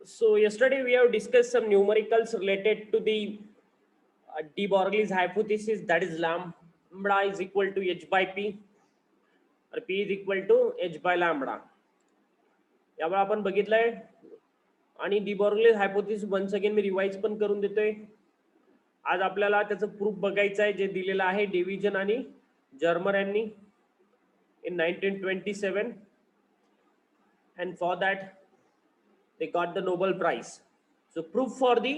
So yesterday we have discussed some numericals related to the de Broglie's hypothesis, that is lambda is equal to h by p or p is equal to h by lambda. यावर आपण बघितलंय आणि D ब्रॉग्लीज hypothesis once again मी revise पण करून देतोय. आज आपल्याला त्याचं प्रूफ बघायचं आहे जे दिलेलं आहे डिव्हिजन आणि जर्मर यांनी in 1927, and for that they got the Nobel Prize. So proof for the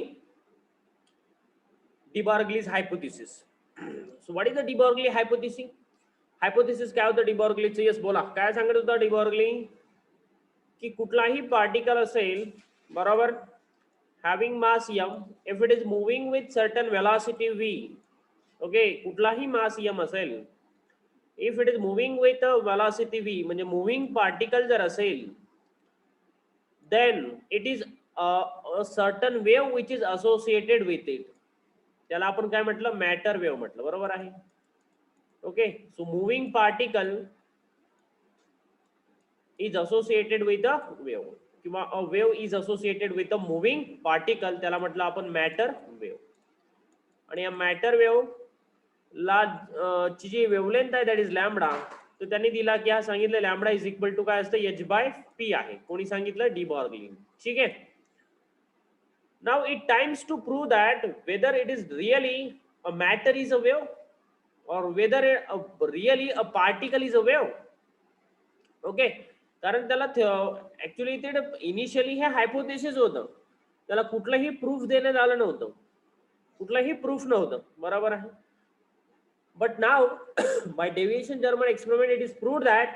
de Broglie's hypothesis. So what is the de Broglie hypothesis? Hypothesis काय होतं de Broglieचं? यस बोला, काय सांगत होता de Broglie की कुठलाही पार्टिकल असेल बरोबर having mass m, if it is moving with certain velocity v, okay, कुठलाही mass m असेल, if it is moving with a velocity v म्हणजे moving particle जर असेल, then it is a certain wave which is associated with it. त्याला आपण काय म्हटलं? Matter wave म्हटलं, बरोबर आहे. Okay, so moving particle is associated with a wave किंवा a wave is associated with a moving particle, त्याला म्हटलं आपण मॅटर वेव्ह. आणि या मॅटर वेव्ह ला ची जी वेव्हलेंथ आहे दॅट इज लॅम्बडा, तर त्यांनी दिला की हा सांगितलं लॅम्बडा इज इक्वल टू काय असतं? एच बाय पी आहे. कोणी सांगितलं? De Broglie. ठीक आहे. Now it times to prove that whether it is really a matter is a wave or whether really a particle is a wave. Okay, कारण त्याला actually ते इनिशियली हे hypothesis होतं, त्याला कुठलंही प्रूफ देण्यात आलं नव्हतं, कुठलंही प्रूफ नव्हतं, बरोबर आहे. But now by Davisson Germer experiment it is proved that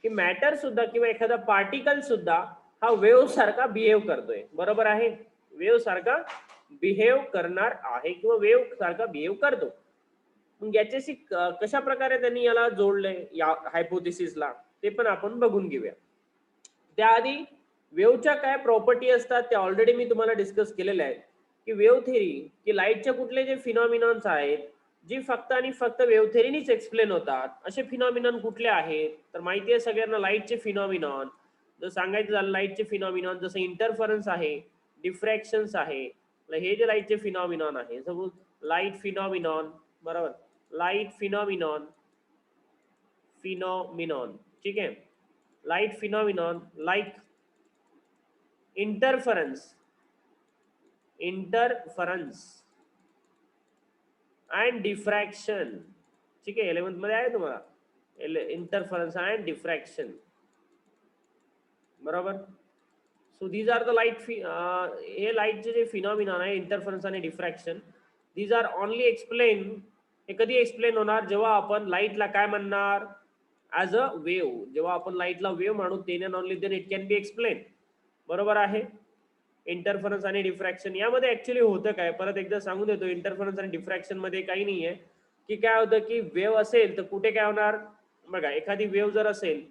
की मॅटर सुद्धा किंवा एखादा पार्टिकल सुद्धा हा वेव्ह सारखा बिहेव करतोय, बरोबर आहे. वेव्ह सारखा बिहेव करणार आहे किंवा वेव्ह सारखा बिहेव करतो. मग याच्याशी कशा प्रकारे त्यांनी याला जोडलंय या हायपोथेसिसला ते पण आपण बघून घेऊया. त्याआधी वेव्हच्या काय प्रॉपर्टी असतात त्या ऑलरेडी मी तुम्हाला डिस्कस केलेल्या आहेत की वेव्ह थेरी की लाईटच्या कुठले जे फिनॉमिनॉन्स आहेत जी फक्त आणि फक्त वेव्ह थेरीनीच एक्सप्लेन होतात, असे फिनॉमिनॉन कुठले आहेत? तर माहिती आहे सगळ्यांना लाईटचे फिनॉमिनॉन. जर सांगायचं झालं लाईटचे फिनॉमिनॉन जसं इंटरफरन्स आहे, डिफ्रॅक्शन्स आहे, हे जे लाईटचे फिनॉमिनॉन आहे, सपोज लाईट फिनॉमिनॉन, बरोबर, लाईट फिनॉमिनॉन, फिनॉमिनॉन, ठीक आहे. Light phenomenon like interference and diffraction, ठीक आहे. 11th मध्ये आहे तुम्हाला इंटरफरन्स अँड डिफ्रॅक्शन, बरोबर. So these are the light हे लाईटचे जे फिनॉमिनॉन आहे इंटरफरन्स आणि diffraction, these are only explain. हे कधी एक्सप्लेन होणार? जेव्हा आपण लाईटला काय म्हणणार? As a wave. जेव्हा आपण लाईटला वेव्ह म्हणू then and only then it can B explain, बरोबर आहे. इंटरफरन्स आणि डिफ्रॅक्शन यामध्ये ऍक्च्युली होतं काय, परत एकदा सांगून देतो. इंटरफरन्स आणि डिफ्रॅक्शन मध्ये काही नाहीये की काय होतं की वेव्ह असेल तर कुठे काय होणार बघा. एखादी वेव्ह जर असेल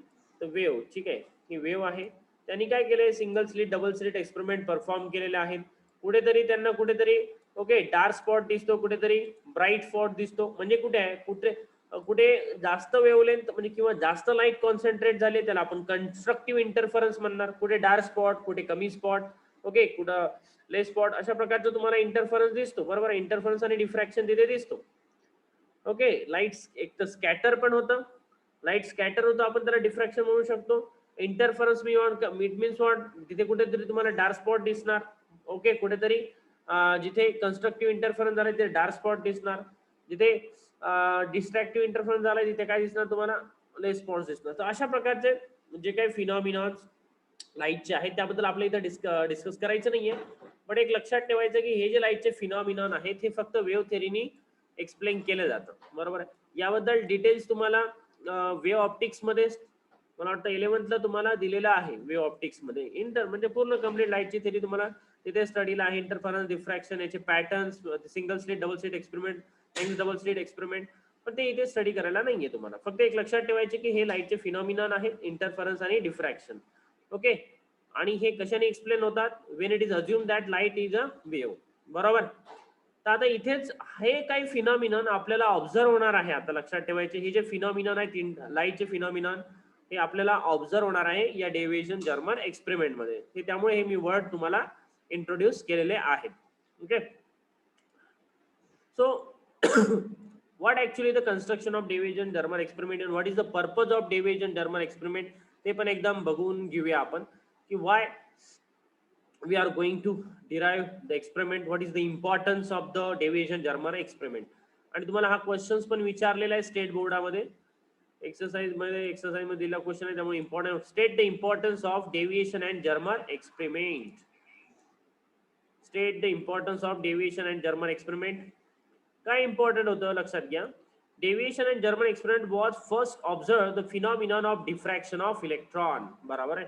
तर वेव्ह, ठीक आहे, ही वेव्ह आहे, त्यांनी काय केलंय single slit double slit experiment perform केलेले आहेत. कुठेतरी त्यांना कुठेतरी ओके डार्क स्पॉट दिसतो, कुठेतरी ब्राईट स्पॉट दिसतो. म्हणजे कुठे आहे, कुठे जास्त वेव्हलेंथ म्हणजे किंवा जास्त लाईट कॉन्सन्ट्रेट झाले त्याला आपण कन्स्ट्रक्टिव्ह इंटरफरन्स म्हणणार. कुठे डार्क स्पॉट, कुठे कमी स्पॉट, ओके, कुठं ले स्पॉट, अशा प्रकारचं तुम्हाला इंटरफरन्स दिसतो, बरोबर. इंटरफरन्स आणि डिफ्रॅक्शन तिथे दिसतो. ओके, लाईट एक तर स्कॅटर पण होतं, लाईट स्कॅटर होतं, आपण त्याला डिफ्रॅक्शन म्हणू शकतो. इंटरफरन्स मीन्स व्हॉट, तिथे कुठेतरी तुम्हाला डार्क स्पॉट दिसणार. ओके, कुठेतरी जिथे कन्स्ट्रक्टिव्ह इंटरफरन्स झाला तिथे डार्क स्पॉट दिसणार, जिथे डिस्ट्रॅक्टिव्ह इंटरफरन्स झाला तिथे काय दिसणार तुम्हाला? रेस्पॉन्स दिसणार. तर अशा प्रकारचे जे काही फिनॉमिनॉन्स लाईटचे आहेत त्याबद्दल आपल्या इथं डिस्कस करायचं नाहीये. पण एक लक्षात ठेवायचं की हे जे लाईटचे फिनॉमिनॉन आहेत हे फक्त वेव्ह थेरीनी एक्सप्लेन केलं जातं, बरोबर आहे. याबद्दल डिटेल्स तुम्हाला वेव्ह ऑप्टिक्स मध्ये मला वाटतं 11th ला तुम्हाला दिलेलं आहे. वेव्ह ऑप्टिक्स मध्ये म्हणजे पूर्ण कम्प्लीट लाईटची थेरी तुम्हाला तिथे स्टडीला आहे. इंटरफरन्स, डिफ्रॅक्शन, याचे patterns, single slit double slit experiment, double slit experiment, पण ते इथे स्टडी करायला नाहीये तुम्हाला. फक्त एक लक्षात ठेवायचे की हे लाईटचे फिनॉमिनॉन आहेत, इंटरफरन्स आणि डिफ्रॅक्शन. ओके, आणि हे कशाने एक्सप्लेन होतात? Wien it is assume that light is a wave, बरोबर. तर आता इथेच हे काही फिनॉमिनॉन आपल्याला ऑब्झर्व होणार आहे. आता लक्षात ठेवायचे हे जे फिनॉमिनॉन आहेत लाईटचे फिनॉमिनॉन हे आपल्याला ऑब्झर्व होणार आहे या डेव्हिएशन जर्मर एक्सपेरिमेंट मध्ये. त्यामुळे हे मी वर्ड तुम्हाला इंट्रोड्यूस केलेले आहेत. Okay, so what actually the construction of Davidian Germer experiment and what is the purpose of Davidian Germer experiment ते पण एकदम बघून घेऊया आपण की why we are going to derive the experiment, what is the importance of the Davidian Germer experiment. आणि तुम्हाला हा क्वेश्चन्स पण विचारलेला आहे स्टेट बोर्डामध्ये, एक्सरसाइज मध्ये दिलेला क्वेश्चन आहे, त्यामुळे important. State the importance of deviation and Germer experiment. State the importance of deviation and Germer experiment. काय इम्पॉर्टंट होतं लक्षात घ्या. Deviation and Germer experiment was first observe the phenomenon of diffraction of electron. बरोबर आहे.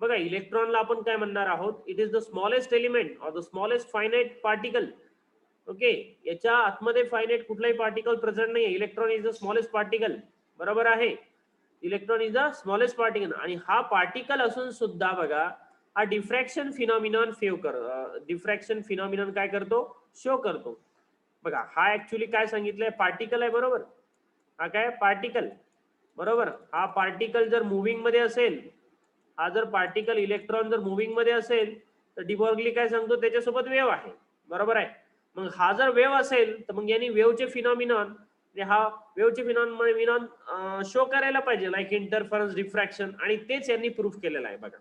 बघा, इलेक्ट्रॉनला आपण काय म्हणणार आहोत, it is the smallest element or the smallest finite particle. Okay, याच्या आतमध्ये फायनाइट कुठलाही पार्टिकल प्रेझेंट नाही आहे. Electron is the smallest particle. बरोबर आहे. Electron is the smallest particle. आणि हा पार्टिकल असून सुद्धा बघा हा डिफ्रॅक्शन फिनॉमिनॉन डिफ्रॅक्शन फिनॉमिनॉन काय करतो, शो करतो. बघा, हा ऍक्च्युली काय सांगितलंय, पार्टिकल आहे. बरोबर, हा काय पार्टिकल. बरोबर, हा पार्टिकल जर मुव्हिंग मध्ये असेल, हा जर पार्टिकल इलेक्ट्रॉन जर मुव्हिंग मध्ये असेल तर डिबॉर्गली काय सांगतो, त्याच्यासोबत वेव्ह आहे. बरोबर आहे. मग हा जर वेव्ह असेल तर मग यांनी वेव्हचे फिनॉमिनॉन, हा वेव्हचे फिनॉमिनॉन शो करायला पाहिजे, लाईक इंटरफरन्स, डिफ्रॅक्शन, आणि तेच यांनी प्रूफ केलेलं आहे. बघा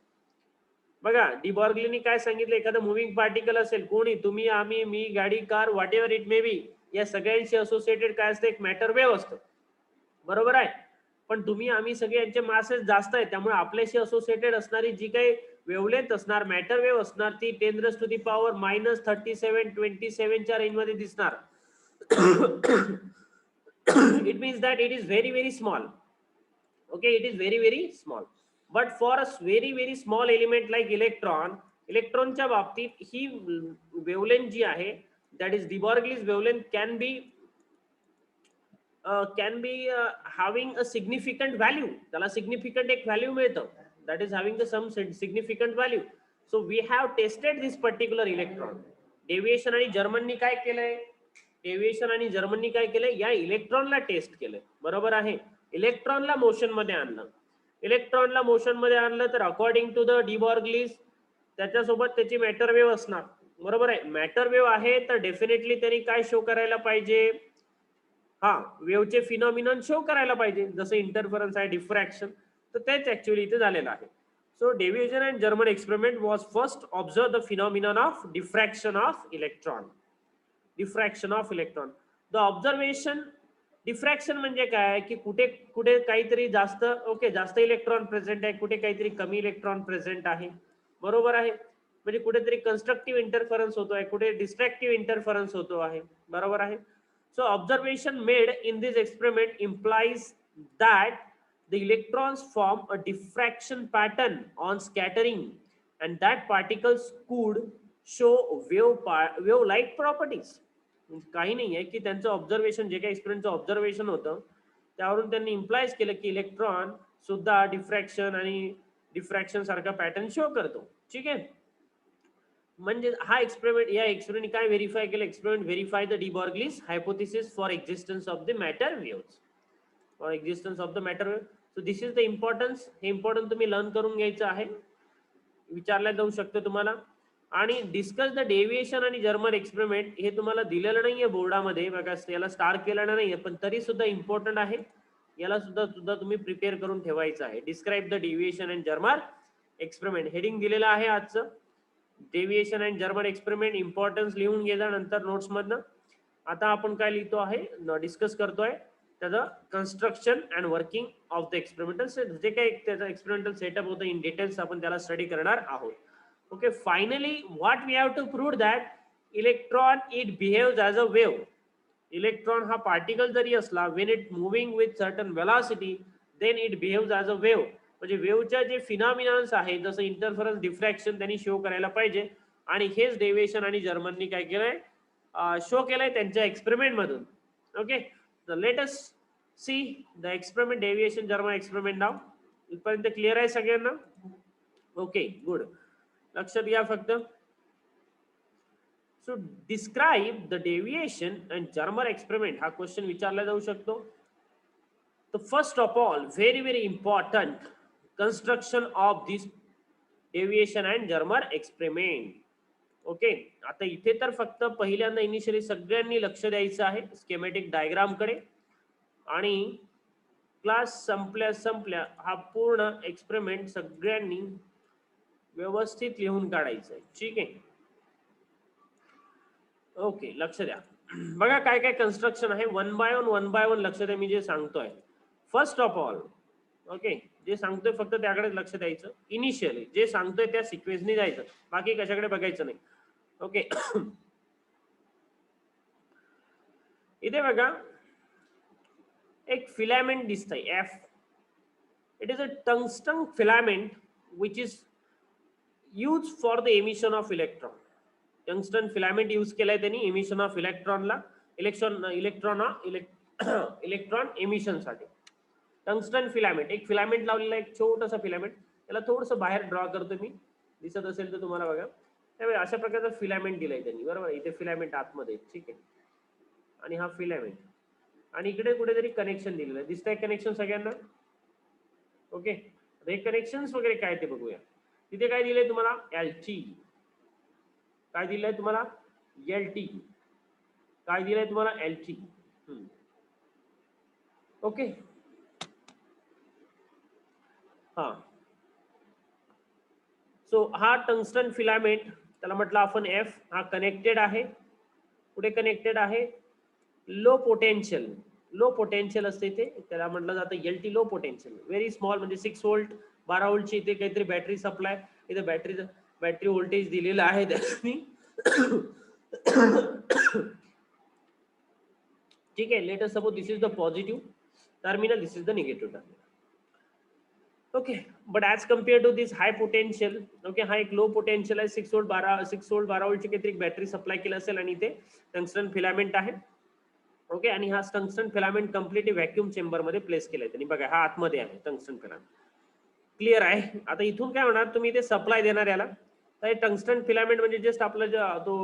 बघा डिबॉर्गलीनी काय सांगितलं, एखादं मुव्हिंग पार्टिकल असेल, कोणी, तुम्ही, आम्ही, मी, गाडी, car, what ever it may be, या सगळ्यांशी असोसिएटेड काय असतं, एक मॅटर वेव्ह असतं. बरोबर आहे. पण तुम्ही, आम्ही सगळे यांचे मासेस जास्त आहे, त्यामुळे आपल्याशी असोसिएटेड असणारी जी काही वेव्हलेंथ असणार, मॅटर वेव्ह असणार, ती 10⁻⁻27 च्या रेंज मध्ये दिसणार. It means that it is very very small. Okay, it is very very small. But for a very very small element like electron, इलेक्ट्रॉनच्या बाबतीत ही वेव्हलेंथ जी आहे, that is de Broglie's wavelength, can be having a significant value. त्याला significant एक value मिळतं, that is having the some significant value. So we have tested this particular electron. Deviation आणि Germany काय केलंय, डेव्हिएशन आणि जर्मनी काय केलंय, या इलेक्ट्रॉनला टेस्ट केलंय. बरोबर आहे. इलेक्ट्रॉनला मोशन मध्ये आणलं. इलेक्ट्रॉनला मोशन मध्ये आणलं तर अकॉर्डिंग टू द डिबॉर्गलीज त्याच्यासोबत त्याची मॅटर वेव्ह असणार. बरोबर आहे. मॅटर वेव्ह आहे तर डेफिनेटली त्यांनी काय शो करायला पाहिजे, हा वेव्हचे फिनॉमिनॉन शो करायला पाहिजे, जसं इंटरफरन्स आहे, डिफ्रॅक्शन. तर तेच ऍक्च्युअली इथे झालेलं आहे. So deviation and Germer experiment was first observe the phenomenon of diffraction of electron. Diffraction of electron, the observation. Diffraction म्हणजे काय, की कुठे कुठे काहीतरी जास्त, ओके, जास्त इलेक्ट्रॉन प्रेझेंट आहे, कुठे काहीतरी कमी इलेक्ट्रॉन प्रेझेंट आहे. बरोबर आहे. म्हणजे कुठेतरी कन्स्ट्रक्टिव्ह इंटरफरन्स होतो आहे, कुठे डिस्ट्रक्टिव्ह इंटरफरन्स होतो आहे. बरोबर आहे. So observation made in this experiment implies that the electrons form a diffraction pattern on scattering and that particles could show wave-like properties. काही नाही आहे की त्यांचं ऑब्झर्वेशन, जे काही एक्सपेरिमेंटचं ऑब्झर्वेशन होतं त्यावरून त्यांनी इम्प्लाइज केलं की इलेक्ट्रॉन सुद्धा डिफ्रॅक्शन आणि डिफ्रॅक्शन सारखा पॅटर्न शो करतो. ठीक आहे. म्हणजे हा एक्सपेरिमेंट, या एक्सपेरिमेंट काय व्हेरीफाय केलं, experiment verify the de Broglie's hypothesis for existence of the matter waves, for existence of the matter wave. So this is the importance. हे इम्पॉर्टंट तुम्ही लर्न करून घ्यायचं आहे, विचारला जाऊ शकतो तुम्हाला. आणि डिस्कस द डेव्हिएशन आणि जर्मन एक्सपेरिमेंट, हे तुम्हाला दिलेलं नाहीये बोर्डामध्ये, बघा याला स्टार केलेलं नाहीये, पण तरी सुद्धा इम्पॉर्टंट आहे. याला सुद्धा तुम्ही प्रिपेअर करून ठेवायचं आहे. Describe the Davisson and Germer experiment heading दिलेलं आहे आजचं. Deviation and Germer experiment importance लिहून घ्या नंतर नोट्स मधनं. आता आपण काय लिहितो आहे, डिस्कस करतोय त्याचं construction and working of the experimental set, जे काही त्याचं एक्सपेरिमेंटल सेटअप होतं इन डिटेल्स आपण त्याला स्टडी करणार आहोत. Okay, finally what we have to prove that electron it behaves as a wave. Electron हा पार्टिकल जरी असला, when it moving with certain velocity then it behaves as a wave. म्हणजे वेव्हच्या जे फिनॉमिनॉन्स आहेत, जसं इंटरफरन्स, डिफ्रॅक्शन, त्यांनी शो करायला पाहिजे. आणि हेच डेव्हिएशन आणि जर्मननी काय केलंय, शो केलंय त्यांच्या एक्सपेरिमेंट मधून. Okay, let us see the experiment Davisson Germer experiment नाव. इथपर्यंत क्लिअर आहे सगळ्यांना? Okay, good. लक्षात घ्या फक्त. So describe the Davisson and Germer experiment, हा क्वेश्चन विचारला जाऊ शकतो. तर first of all, very very important, construction of this deviation and Germer experiment. ओके, आता इथे तर फक्त पहिल्यांदा इनिशियली सगळ्यांनी लक्ष द्यायचं आहे स्केमॅटिक डायग्राम कडे, आणि क्लास संपल्या हा पूर्ण एक्सपेरिमेंट सगळ्यांनी व्यवस्थित लिहून काढायचं आहे. ठीक आहे, ओके, लक्ष द्या. बघा काय काय कन्स्ट्रक्शन आहे, वन बाय वन लक्ष द्या मी जे सांगतोय. फर्स्ट ऑफ ऑल, ओके, जे सांगतोय फक्त त्याकडे लक्ष द्यायचं. इनिशियली जे सांगतोय त्या सिक्वेन्सनी जायचं, बाकी कशाकडे बघायचं नाही. ओके. इथे बघा एक फिलामेंट दिसतंय F. It is a tungsten filament which is use for the emission of electron. Tungsten filament use केलाय त्यांनी एमिशन ऑफ इलेक्ट्रॉनला, इलेक्ट्रॉन एमिशन साठी. टंगस्टन फिलामेंट, एक फिलामेंट लावलेला, एक छोटासा फिलामेंट, त्याला थोडंसं बाहेर ड्रॉ करतो मी, दिसत असेल तर तुम्हाला बघा. त्यामुळे अशा प्रकारचा फिलामेंट दिलाय त्यांनी, बरोबर. इथे फिलामेंट आतमध्ये, ठीक आहे, आणि हा फिलामेंट, आणि इकडे कुठेतरी कनेक्शन दिलेलं आहे, दिसतंय कनेक्शन सगळ्यांना. ओके, हे कनेक्शन्स वगैरे काय ते बघूया. तिथे काय दिलंय तुम्हाला, एलटी. काय दिलंय तुम्हाला, एलटी. काय दिलंय तुम्हाला, एलटी. ओके, हा. सो हा टंगस्टन फिलामेंट, त्याला म्हटलं आपण एफ, हा कनेक्टेड आहे. कुठे कनेक्टेड आहे, लो पोटेन्शियल. लो पोटेन्शियल असते इथे, त्याला म्हटलं जातं LT, low potential, very small, म्हणजे 6 व्होल्ट 12 व्होल्टची इथे काहीतरी बॅटरी सप्लाय, इथे बॅटरी व्होल्टेज दिलेलं आहे त्यांनी. ठीक आहे, let us suppose this is the positive terminal, this is the negative terminal. Okay, but as compare to this high potential, okay, हा एक लो पोटेन्शियल आहे, 6 व्होल्ट 12 व्होल्टची काहीतरी बॅटरी सप्लाय केलं असेल, आणि इथे टंगस्टन फिलामेंट आहे. ओके, आणि हा tungsten filament completely vacuum chamber मध्ये प्लेस केलाय त्यांनी. बघा हा आतमध्ये आहे टंगस्टन फिलामेंट, क्लिअर आहे. आता इथून काय होणार, तुम्ही इथे सप्लाय देणार याला, तर टंगस्टन फिलामेंट म्हणजे जस्ट आपलं तो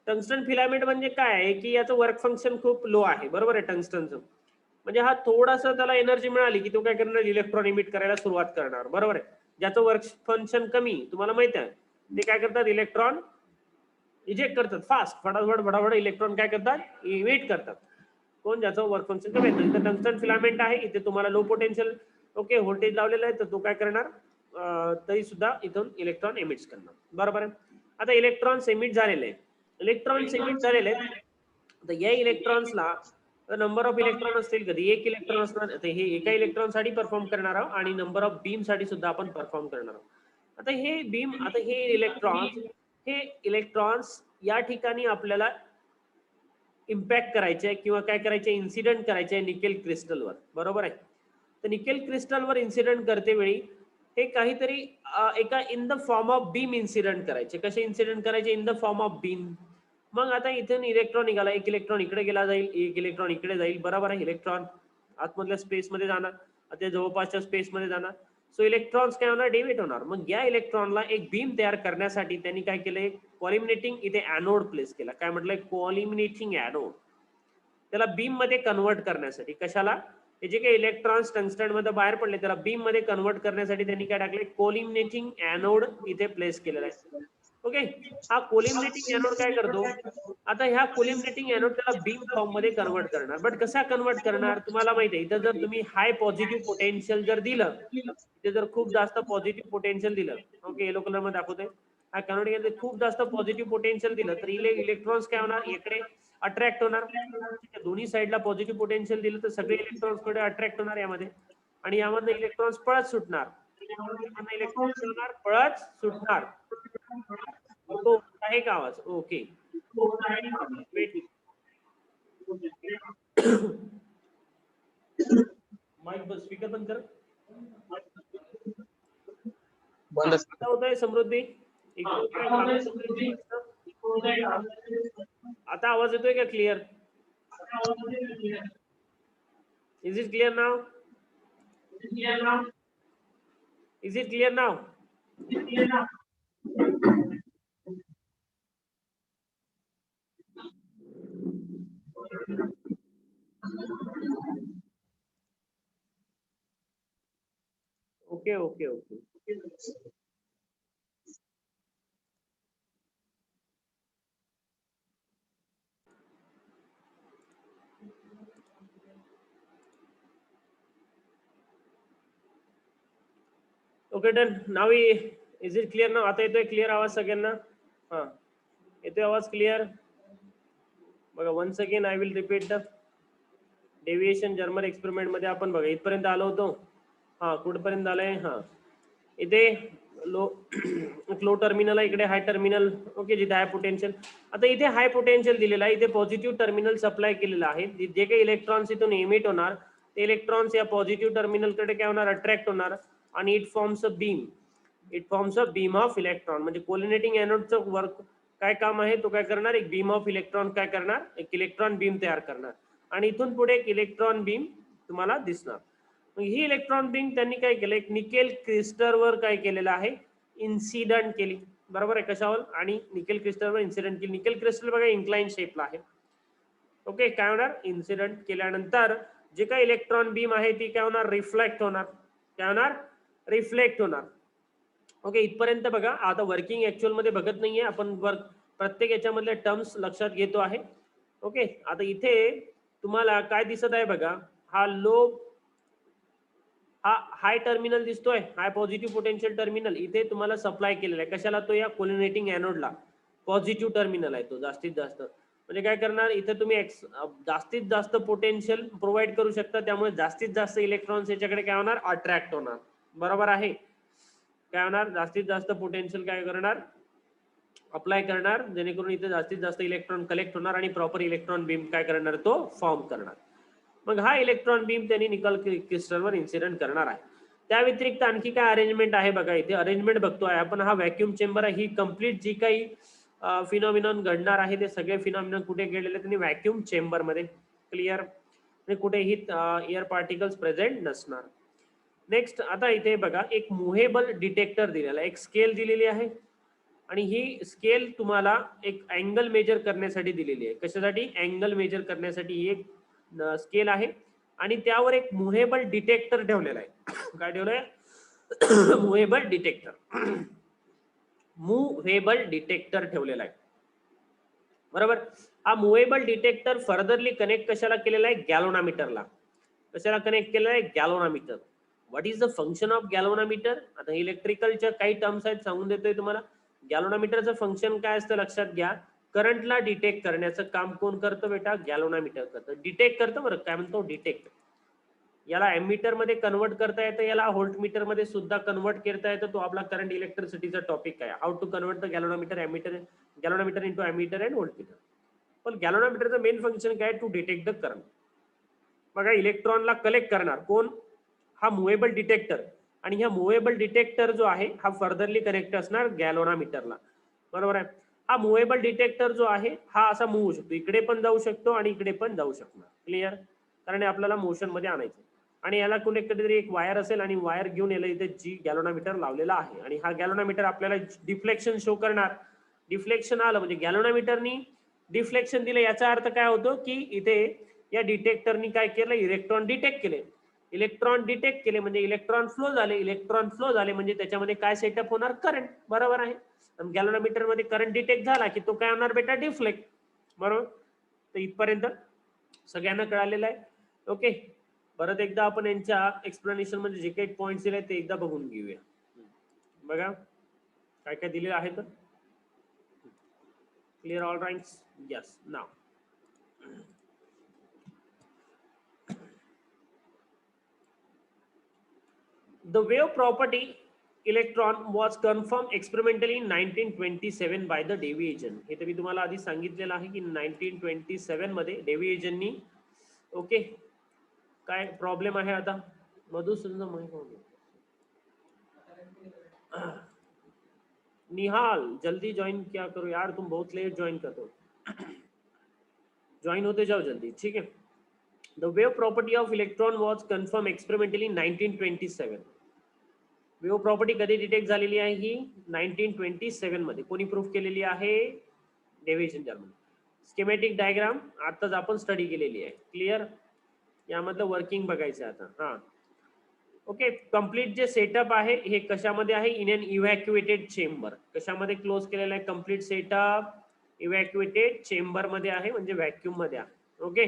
टंगस्टन फिलामेंट म्हणजे काय आहे की याचं वर्क फंक्शन खूप लो आहे, बरोबर आहे. टंगस्टनचं म्हणजे हा थोडासा त्याला एनर्जी मिळाली की तो काय करणार, इलेक्ट्रॉन इमिट करायला सुरुवात करणार, बरोबर आहे. ज्याचं वर्क फंक्शन कमी, तुम्हाला माहित आहे, ते काय करतात, इलेक्ट्रॉन इजेक्ट करतात फास्ट, फटाफट इलेक्ट्रॉन काय करतात, इमिट करतात. कोण, ज्याचं वर्क फंक्शन कमी आहे. इथे टंगस्टन फिलामेंट आहे, इथे तुम्हाला लो पोटेन्शियल, ओके, व्होल्टेज लावलेलं आहे, तर तो काय करणार, तरी सुद्धा इथून इलेक्ट्रॉन एमिट्स करणार, बरोबर आहे. आता इलेक्ट्रॉन एमिट झालेले आहेत, तर या इलेक्ट्रॉन्सला नंबर ऑफ इलेक्ट्रॉन असतील, कधी एक इलेक्ट्रॉन असणार, हे एका इलेक्ट्रॉन साठी परफॉर्म करणार आहोत, आणि नंबर ऑफ बीम साठी सुद्धा आपण परफॉर्म करणार आहोत. आता हे बीम, आता हे इलेक्ट्रॉन्स या ठिकाणी आपल्याला इम्पॅक्ट करायचे किंवा काय करायचे, इन्सिडेंट करायचे निकेल क्रिस्टलवर, बरोबर आहे. तर निकेल क्रिस्टलवर इन्सिडेंट करते वेळी हे काहीतरी एका in the form of beam incident करायचे. कसे इन्सिडेंट करायचे, in the form of beam. मग आता इथून इलेक्ट्रॉन निघाला, एक इलेक्ट्रॉन इकडे गेला जाईल, एक इलेक्ट्रॉन इकडे जाईल, बरोबर आहे. इलेक्ट्रॉन आतमधल्या स्पेसमध्ये जाणार, त्या जवळपासच्या स्पेसमध्ये जाणार. सो इलेक्ट्रॉन्स काय होणार, डेव्हिएट होणार. मग या इलेक्ट्रॉनला एक बीम तयार करण्यासाठी त्यांनी काय केलंय, कॉलिमिनेटिंग इथे ॲनोड प्लेस केला. काय म्हटलंय, कॉलिमिनेटिंग ॲनोड. त्याला बीम मध्ये कन्वर्ट करण्यासाठी, कशाला, हे जे काही इलेक्ट्रॉन्स टंगस्टन मध्ये बाहेर पडले त्याला बीम मध्ये कन्वर्ट करण्यासाठी त्यांनी काय टाकले, कोलिमिनेटिंग एनोड इथे प्लेस केलेला आहे. ओके, हा कोलिमिनेटिंग एनोड काय करतो, आता ह्या कोलिमिनेटिंग एनोड त्याला बीम फॉर्म मध्ये कन्वर्ट करणार. बट कसा कन्वर्ट करणार, तुम्हाला माहिती आहे, इथं जर तुम्ही हाय पॉझिटिव्ह पोटेन्शियल जर दिलं, इथे जर खूप जास्त पॉझिटिव्ह पोटेन्शियल दिलं, ओके, येलो कलर मध्ये दाखवतोय, हा कन्वर्ट खूप जास्त पॉझिटिव्ह पोटेन्शियल दिलं तर इलेक्ट्रॉन्स काय होणार, इकडे अट्रॅक्ट होणार. दोन्ही साईडला पॉझिटिव्ह पोटेन्शियल दिलं तर सगळे इलेक्ट्रॉन्स कडे अट्रॅक्ट होणार यामध्ये, आणि यामधनं इलेक्ट्रॉन्स पळत सुटणार, इलेक्ट्रॉन्स होणार पळत सुटणार. तो आहे का आवाज, ओके. माईक स्पीकर बंद कर. आता होतोय समृद्धी, आता आवाज येतोय का clear, is it clear now, is it clear now. Okay okay okay okay done. Now is it clear ना? आता येतोय क्लिअर आवाज सगळ्यांना? हा, येतोय आवाज क्लिअर? बघा, once again I will repeat the Davisson Germer experiment मध्ये आपण बघा इथपर्यंत आलो होतो. हा, कुठपर्यंत आलंय? हा, इथे लो लो टर्मिनल आहे, इकडे हाय टर्मिनल. ओके, जिथे हाय पोटेन्शियल. आता इथे हाय पोटेन्शियल दिलेला आहे, इथे पॉझिटिव्ह टर्मिनल सप्लाय केलेला आहे. जे काही इलेक्ट्रॉन्स इथून एमिट होणार ते इलेक्ट्रॉन्स या पॉझिटिव्ह टर्मिनल कडे काय होणार? अट्रॅक्ट होणार आणि it forms a beam. It forms a beam of electron. म्हणजे कोलिनेटिंग एनोडचं वर्क काय काम आहे? तो काय करणार? एक बीम ऑफ इलेक्ट्रॉन काय करणार? एक इलेक्ट्रॉन बीम तयार करणार आणि इथून पुढे एक इलेक्ट्रॉन बीम तुम्हाला दिसणार. ही इलेक्ट्रॉन बीम त्यांनी काय केलं? एक निकेल क्रिस्टलवर काय केलेलं आहे? इन्सिडंट केली. बरोबर आहे? कशावर? आणि निकेल क्रिस्टलवर इन्सिडंट केली. निकेल क्रिस्टल बघा इन्क्लाइन शेपला आहे. ओके, काय होणार? इन्सिडंट केल्यानंतर जे काही इलेक्ट्रॉन बीम आहे ती काय होणार? रिफ्लेक्ट होणार. काय होणार? रिफ्लेक्ट होणार. ओके, इथपर्यंत बघा. आता वर्किंग ऍक्च्युअल मध्ये बघत नाहीये आपण, वर्क प्रत्येक याच्यामधले टर्म्स लक्षात घेतो आहे. ओके, आता इथे तुम्हाला काय दिसत आहे बघा? हा लो, हा हाय टर्मिनल दिसतोय, हाय पॉझिटिव्ह पोटेन्शियल टर्मिनल इथे तुम्हाला सप्लाय केलेला आहे. कशाला? तो या कोलिनेटिंग एनोडला. पॉझिटिव्ह टर्मिनल आहे तो जास्तीत जास्त. म्हणजे काय करणार? इथे तुम्ही जास्तीत जास्त पोटेन्शियल प्रोव्हाइड करू शकता, त्यामुळे जास्तीत जास्त इलेक्ट्रॉन्स याच्याकडे काय होणार? अट्रॅक्ट होणार. बरोबर आहे? काय होणार? जास्तीत जास्त पोटेन्शियल काय करणार? अप्लाय करणार, जेणेकरून इथे जास्तीत जास्त इलेक्ट्रॉन कलेक्ट होणार आणि प्रॉपर इलेक्ट्रॉन बीम काय करणार? तो फॉर्म करणार. मग हा इलेक्ट्रॉन बीम त्यांनी निकल क्रिस्टलवर इन्सिडेंट करणार आहे. त्या व्यतिरिक्त आणखी काय अरेंजमेंट आहे बघा? इथे अरेंजमेंट बघतोय आपण. हा व्हॅक्यूम चेंबर आहे. ही कंप्लीट जी काही फिनॉमिनॉन घडणार आहे ते सगळे फिनॉमिनॉन कुठे गेलेले? त्यांनी व्हॅक्यूम चेंबर मध्ये. क्लिअर? कुठेही एअर पार्टिकल्स प्रेझेंट नसणार. नेक्स्ट, आता इथे बघा एक मुव्हेबल डिटेक्टर दिलेला आहे, एक स्केल दिलेली आहे आणि ही स्केल तुम्हाला एक अँगल मेजर करण्यासाठी दिलेली आहे. कशासाठी? अँगल मेजर करण्यासाठी ही एक स्केल आहे आणि त्यावर एक मुव्हेबल डिटेक्टर ठेवलेला आहे. काय ठेवलंय? Movable detector. मुव्हेबल डिटेक्टर ठेवलेला आहे. बरोबर? हा मुव्हेबल डिटेक्टर फर्दरली कनेक्ट कशाला केलेला आहे? गॅल्व्हनोमीटरला. कशाला कनेक्ट केलेला आहे? Galvanometer. What is the function of galvanometer? आता इलेक्ट्रिकलच्या काही टर्म्स आहेत, सांगून देतोय तुम्हाला. गॅल्व्हनोमीटरचं फंक्शन काय असतं लक्षात घ्या. करंटला डिटेक्ट करण्याचं काम कोण करतं बेटा? गॅल्व्हनोमीटर करतं. डिटेक्ट करतं. बरं, काय म्हणतो? डिटेक्ट. याला एमीटर मध्ये कन्वर्ट करता येतं, याला व्होल्टमीटर मध्ये सुद्धा कन्वर्ट करता येतं. तो आपला करंट इलेक्ट्रिसिटीचा टॉपिक आहे. How to convert the galvanometer ammeter, galvanometer into ammeter and voltmeter. पण गॅल्व्हनोमीटरचं मेन फंक्शन काय? To detect the current. बघा, इलेक्ट्रॉनला कलेक्ट करणार कोण? हा मुव्हेबल डिटेक्टर. आणि ह्या मुव्हेबल डिटेक्टर जो आहे हा फर्दरली कनेक्ट असणार गॅल्व्हनोमीटरला. बरोबर आहे? हा मुव्हेबल डिटेक्टर जो आहे हा असा मूव्ह होऊ शकतो, इकडे पण जाऊ शकतो आणि इकडे पण जाऊ शकणार. क्लिअर? कारण आपल्याला मोशन मध्ये आणायचं आणि याला कुठेतरी एक वायर असेल आणि वायर घेऊन याला इथे जी गॅल्व्हनोमीटर लावलेला आहे आणि हा गॅल्व्हनोमीटर आपल्याला डिफ्लेक्शन शो करणार. डिफ्लेक्शन आलं म्हणजे गॅल्व्हनोमीटरनी डिफ्लेक्शन दिलं, याचा अर्थ काय होतो की इथे या डिटेक्टरनी काय केलं? इलेक्ट्रॉन डिटेक्ट केले. इलेक्ट्रॉन डिटेक्ट केले म्हणजे इलेक्ट्रॉन फ्लो झाले. इलेक्ट्रॉन फ्लो झाले म्हणजे त्याच्यामध्ये काय सेटअप होणार? करंट. बरोबर आहे? गॅल्व्हनोमीटर मध्ये करंट डिटेक्ट झाला की तो काय होणार बेटा? डिफ्लेक्ट. बरोबर? तर इथपर्यंत सगळ्यांना कळालेलं आहे. ओके, परत एकदा आपण यांच्या एक्सप्लेनेशन मध्ये जे काही पॉइंट्स दिले ते एकदा बघून घेऊया. बघा काय काय दिलेलं आहे. तर clear? All right? Yes. Now the wave property electron was confirmed experimentally in 1927 by the Davies. हे तर मी तुम्हाला आधी सांगितलेलं आहे की 1927 मध्ये डेव्हिएजननी. ओके, काय प्रॉब्लेम आहे आता? मधुसूदन निहाल जल्दी ज्वाइन क्या करो यार, तुम बहुत लेट ज्वाइन कर दो. ज्वाइन होते जाओ जल्दी. ठीक है? The wave property of electron was confirmed experimentally in 1927. Wave property कधी डिटेक्ट झालेली आहे? ही 1927 मध्ये. कोणी प्रूफ केलेली आहे? Deviation German. स्कीमॅटिक डायग्राम आताच आपण स्टडी केलेली आहे. क्लिअर? यामधलं वर्किंग बघायचं आता. हा, ओके. कंप्लीट जे सेटअप आहे हे कशामध्ये आहे? In an evacuated chamber. कशामध्ये क्लोज केलेला आहे? कंप्लीट सेटअप इव्हॅक्युएटेड चेंबर मध्ये आहे, म्हणजे व्हॅक्यूम मध्ये आहे. ओके.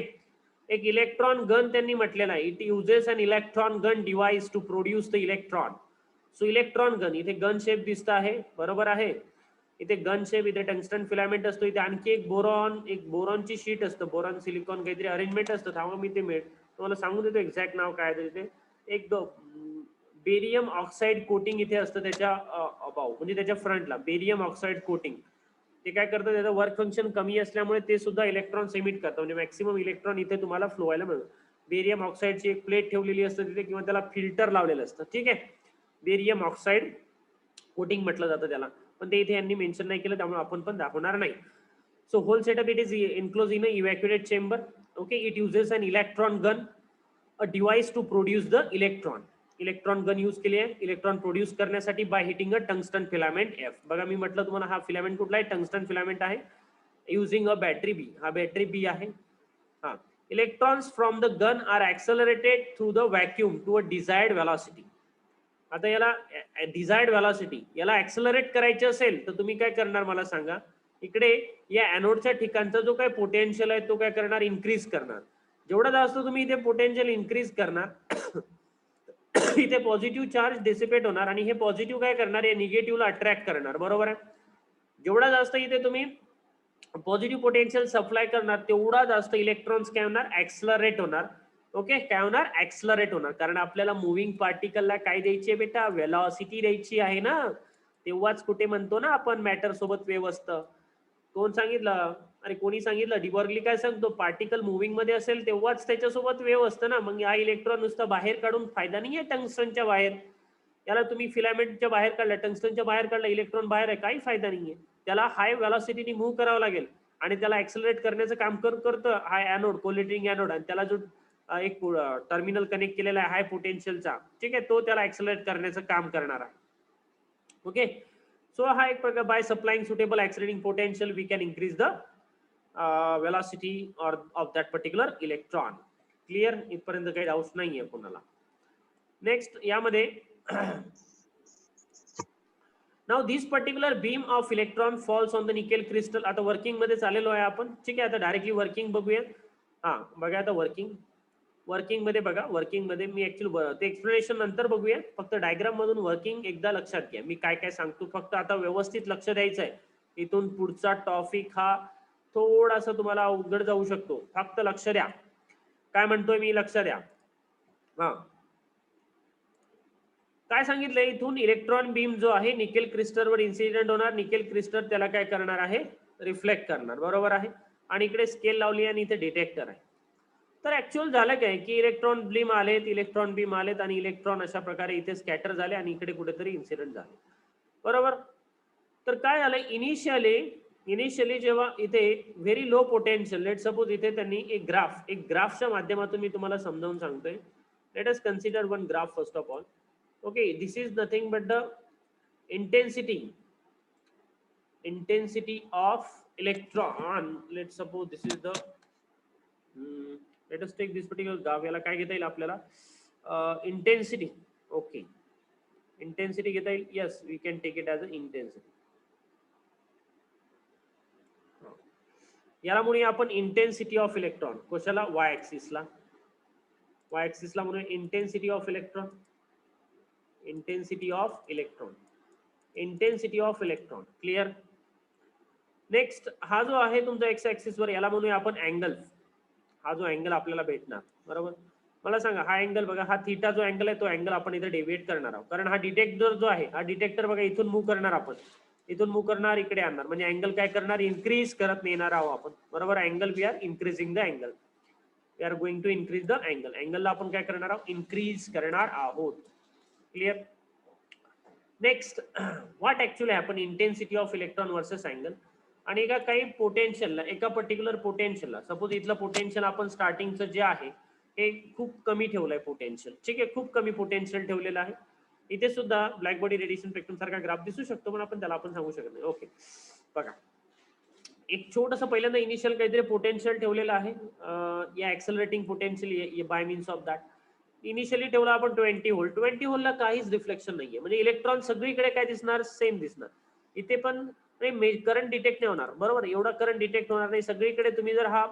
एक इलेक्ट्रॉन गन त्यांनी म्हटलेला आहे. It uses an electron gun device to produce the electron. So electron gun, इथे गन शेप दिसत आहे, बरोबर आहे. इथे गन शेप, इथे टंगस्टन फिलामेंट असतो, इथे आणखी एक बोरॉनची शीट असतं, बोरॉन सिलिकॉन काहीतरी अरेंजमेंट असतं. थांबा मी ते तुम्हाला सांगून देतो एक्झॅक्ट नाव काय आहे. तिथे एक बेरियम ऑक्साईड कोटिंग इथे असतं त्याच्या अबाव, म्हणजे त्याच्या फ्रंटला बेरियम ऑक्साईड कोटिंग. ते काय करतं, त्याचं वर्क फंक्शन कमी असल्यामुळे ते सुद्धा इलेक्ट्रॉन सेमिट करतं, म्हणजे मॅक्सिमम इलेक्ट्रॉन इथे तुम्हाला फ्लो व्हायला मिळतं. बेरियम ऑक्साईडची एक प्लेट ठेवलेली असते तिथे, किंवा त्याला फिल्टर लावलेलं असतं. ठीक आहे, बेरियम ऑक्साईड कोटिंग म्हटलं जातं त्याला, पण ते इथे यांनी मेन्शन नाही केलं, त्यामुळे आपण पण दाखवणार नाही. So whole setup it is enclosed in a evacuated chamber. Okay, it uses an electron gun, a device to produce the electron. Electron gun use केली आहे इलेक्ट्रॉन प्रोड्यूस करण्यासाठी by hitting a tungsten filament F. बघा मी म्हटलं तुम्हाला हा filament कुठला आहे, टंगस्टन फिलामेंट आहे. युझिंग अ बॅटरी बी, हा बॅटरी बी आहे. हा, electrons from the gun are accelerated through the vacuum to a desired velocity. आता याला डिझायर्ड व्हेलॉसिटी, याला ऍक्सलरेट करायचे असेल तर तुम्ही काय करणार मला सांगा. इकडे या एनोडच्या ठिकाणचा जो काय पोटेन्शियल आहे तो काय करणार, इन्क्रीज करणार. जेवढा जास्त तुम्ही इथे पोटेन्शियल इन्क्रीज करणार इथे पॉझिटिव्ह चार्ज डिसिपेट होणार, आणि हे पॉझिटिव्ह काय करणार, या निगेटिव्हला अट्रॅक्ट करणार, बरोबर आहे. जेवढा जास्त इथे तुम्ही पॉझिटिव्ह पोटेन्शियल सप्लाय करणार तेवढा जास्त इलेक्ट्रॉन्स काय होणार, ऍक्सलरेट होणार. ओके, काय होणार, ऍक्सलरेट होणार. कारण आपल्याला मुव्हिंग पार्टिकलला काय द्यायची आहे बेटा, वेलॉसिटी द्यायची आहे ना. तेव्हाच कुठे म्हणतो ना आपण मॅटर सोबत वेव्ह असतं. कोण सांगितलं, अरे कोणी सांगितलं, डिबॉर्गली काय सांगतो, पार्टिकल मुव्हिंग मध्ये असेल तेव्हाच त्याच्यासोबत वेव्ह असतं ना. मग हा इलेक्ट्रॉन नुसता बाहेर काढून फायदा नाही आहे टंगस्टनच्या बाहेर. याला तुम्ही फिलामेंटच्या बाहेर काढला, टंगस्टनच्या बाहेर काढला, इलेक्ट्रॉन बाहेर आहे, काही फायदा नाहीये. त्याला हाय व्हेलॉसिटीने मूव्ह करावं लागेल, आणि त्याला ऍक्सलरेट करण्याचं काम करतं हा एनोड, कोलेटिंग एनोड. आणि त्याला जो एक टर्मिनल कनेक्ट केलेला आहे हाय पोटेन्शियलचा, ठीक आहे, तो त्याला ऍक्सलरेट करण्याचं काम करणार आहे. ओके, सो हा एक प्रकार, by supplying suitable accelerating potential we can increase the velocity of that particular electron. Clear, इथपर्यंत काही डाऊट नाहीये कोणाला. नेक्स्ट यामध्ये now this particular beam of electron falls on the nickel crystal. आता वर्किंग मध्ये चाललेलो आहे आपण, ठीक आहे. आता डायरेक्टली वर्किंग बघूया. हा बघा आता वर्किंग मध्ये बघा, वर्किंग मध्ये मी ऍक्च्युअली ते एक्सप्लेनेशन नंतर बघूया. फक्त डायग्राम मधून वर्किंग एकदा लक्षात घ्या, मी काय काय सांगतो. फक्त आता व्यवस्थित लक्ष द्यायचं आहे. इथून पुढचा टॉपिक हा थोडासा तुम्हाला अवघड जाऊ शकतो, फक्त लक्ष द्या. काय म्हणतोय मी, लक्ष द्या. हा, काय सांगितलंय, इथून इलेक्ट्रॉन बीम जो आहे निकेल क्रिस्टलवर इन्सिडेंट होणार. निकेल क्रिस्टल त्याला काय करणार आहे, रिफ्लेक्ट करणार, बरोबर आहे. आणि इकडे स्केल लावली आणि इथे डिटेक्टर आहे. तर ऍक्च्युअल झालं काय की इलेक्ट्रॉन बीम आलेत आणि इलेक्ट्रॉन अशा प्रकारे इथे स्कॅटर झाले आणि इकडे कुठेतरी इन्सिडेंट झाले, बरोबर. तर काय झालं, इनिशियली जेव्हा इथे very low potential, let suppose इथे त्यांनी एक ग्राफच्या माध्यमातून मी तुम्हाला समजावून सांगतोय. Let us consider one graph first of all. Okay, this is nothing but the intensity of electron. Let's suppose this is the let us take this particular graph. याला काय घेता येईल आपल्याला, intensity. Okay, intensity घेता येईल. Yes, we can take it as an intensity. याला म्हणूया आपण इंटेन्सिटी ऑफ इलेक्ट्रॉन. कशाला, y axis ला म्हणूया intensity of electron. Intensity of electron. Clear. Next हा जो आहे तुमचा एक्स ऍक्सिस वर, याला म्हणूया आपण अँगल. हा जो अँगल आपल्याला भेटणार, बरोबर. मला सांगा, हा अँगल बघा, हा थीटा जो अँगल आहे तो अँगल आपण इथे डेव्हिएट करणार आहोत. कारण हा डिटेक्टर जो आहे, हा डिटेक्टर बघा इथून मूव्ह करणार, आपण इथून मूव्ह करणार, इकडे आणणार, म्हणजे अँगल काय करणार, इन्क्रीज करत नेणार आहोत आपण, बरोबर. Angle we are increasing the angle, we are going to increase the angle. अँगलला आपण काय करणार आहोत, इन्क्रीज करणार आहोत. Clear. Next, what actually happen, intensity of electron versus angle. आणि एका काही पोटेन्शियलला, एका पर्टिक्युलर पोटेन्शियलला, सपोज इथलं पोटेन्शियल आपण स्टार्टिंगचं जे आहे हे खूप कमी ठेवलंय पोटेन्शियल, ठीक आहे, खूप कमी पोटेन्शियल ठेवलेलं आहे. इथे सुद्धा ब्लॅक बॉडी रेडिएशन स्पेक्ट्रम सारखा ग्राफ दिसू शकतो, पण आपण त्याला सांगू शकत नाही. ओके, बघा एक छोटंसं पहिल्यांदा इनिशियल काहीतरी पोटेन्शियल ठेवलेलं आहे, या accelerating potential by means of that. Initially ठेवला आपण 20 व्होल्ट. 20 व्होल्टला काहीच रिफ्लेक्शन नाहीये, म्हणजे इलेक्ट्रॉन सगळीकडे काय दिसणार, सेम दिसणार. इथे पण करंट डिटेक्ट नाही होणार, बरोबर. एवढा करंट डिटेक्ट होणार नाही सगळीकडे. तुम्ही जर हा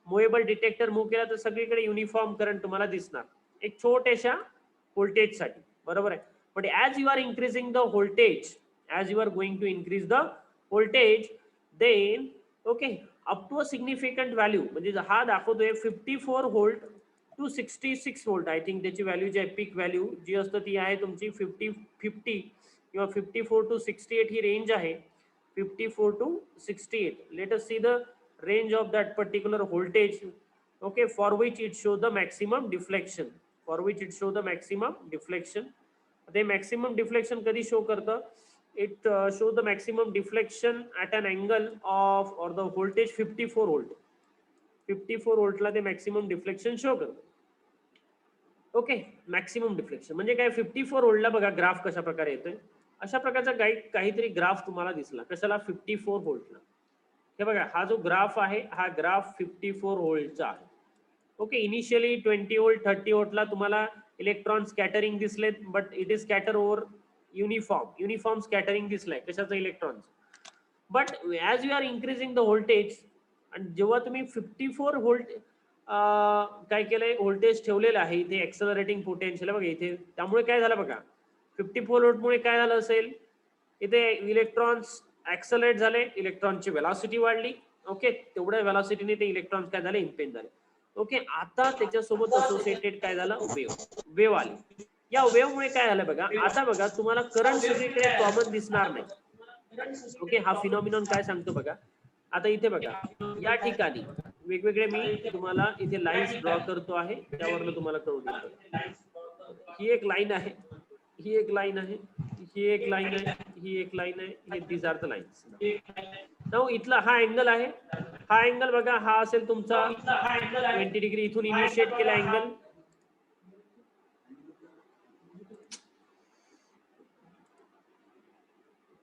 मुव्हेबल डिटेक्टर मूव्ह केला तर सगळीकडे युनिफॉर्म करंट तुम्हाला दिसणार, एक छोट्याशा व्होल्टेज साठी, बरोबर आहे. but as you are increasing the voltage, as you are going to increase the voltage, then okay, up to a significant value, म्हणजे हा दाखवतोय 54 volt to 66 volt. I think त्याची व्हॅल्यू जी आहे पीक व्हॅल्यू जी असतं ती आहे तुमची 50 किंवा 54 to 68 ही रेंज आहे. 54 to 68. Let us see the range of that particular voltage, okay, for which it shows the maximum deflection, for which it shows the maximum deflection. The maximum deflection कधी show करतं? It shows the maximum deflection at an angle of, or the voltage 54 volt. 54 व्होल्टला ते maximum deflection show करतं. Okay, maximum deflection म्हणजे काय? 54 व्होल्टला बघा graph कशा प्रकारे येतोय. अशा प्रकारचा काहीतरी ग्राफ तुम्हाला दिसला. कशाला? 54 व्होल्टला. हे बघा, हा जो ग्राफ आहे हा ग्राफ 54 व्होल्टचा आहे. ओके, इनिशियली 20 व्होल्ट 30 व्होल्टला तुम्हाला इलेक्ट्रॉन स्कॅटरिंग दिसलेत, but it is scatter over uniform scattering दिसलाय कशाचं? Electrons. But as you are increasing the voltage, आणि जेव्हा तुम्ही 54 व्होल्ट काय केलंय, व्होल्टेज ठेवलेलं आहे इथे एक्सेलरेटिंग पोटेन्शियल बघा इथे, त्यामुळे काय झालं बघा, 54 व्होल्टमुळे काय झालं असेल, इथे इलेक्ट्रॉन्स ऍक्सेलरेट झाले, इलेक्ट्रॉनची वेलॉसिटी वाढली. ओके, तेवढ्या वेलॉसिटीने ते इलेक्ट्रॉन्स काय झाले? इम्पेंज झाले. ओके, आता त्याच्यासोबत असोसिएटेड काय झालं? वेव आली. या वेवमुळे काय झालं बघा, आता बघा तुम्हाला करंट सगळीकडे कॉमन दिसणार नाही. ओके, हा फिनॉमिनॉन काय सांगतो बघा. आता इथे बघा, या ठिकाणी वेगवेगळे मी तुम्हाला इथे लाईन्स ड्रॉ करतो आहे, त्यावरनं तुम्हाला कळून येईल. ही एक लाईन आहे, ही एक लाईन आहे, ही एक लाईन आहे, ही एक लाईन आहे, हे these are the lines. Now इथला हा अँगल आहे, हा अँगल बघा हा असेल तुमचा 20 डिग्री. इथून इनिशिएट केला अँगल,